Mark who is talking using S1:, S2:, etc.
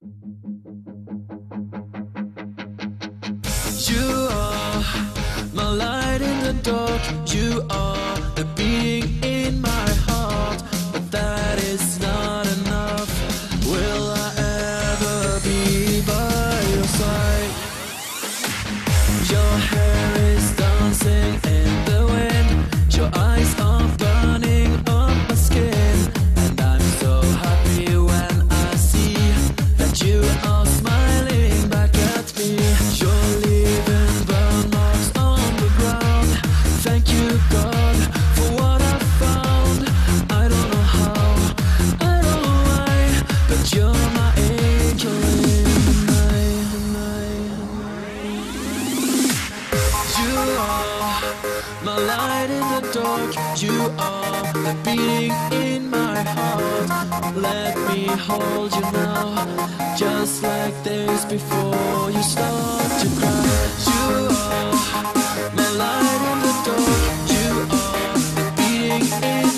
S1: You are my light in the dark. You are the beating in my heart. But that is not enough. Will I ever be by your side? Your hair is dancing in the wind. Your eyes are burning up my skin. And I'm so happy when I see that you are smiling back at me. You're leaving burn marks on the ground. Thank you, God, for what I found. I don't know how, I don't know why, but you're my angel in the night. You are my light in the dark. You are the beating in my heart. Let me hold you now, just like days before you start to cry. You are my light in the dark. You are the beating in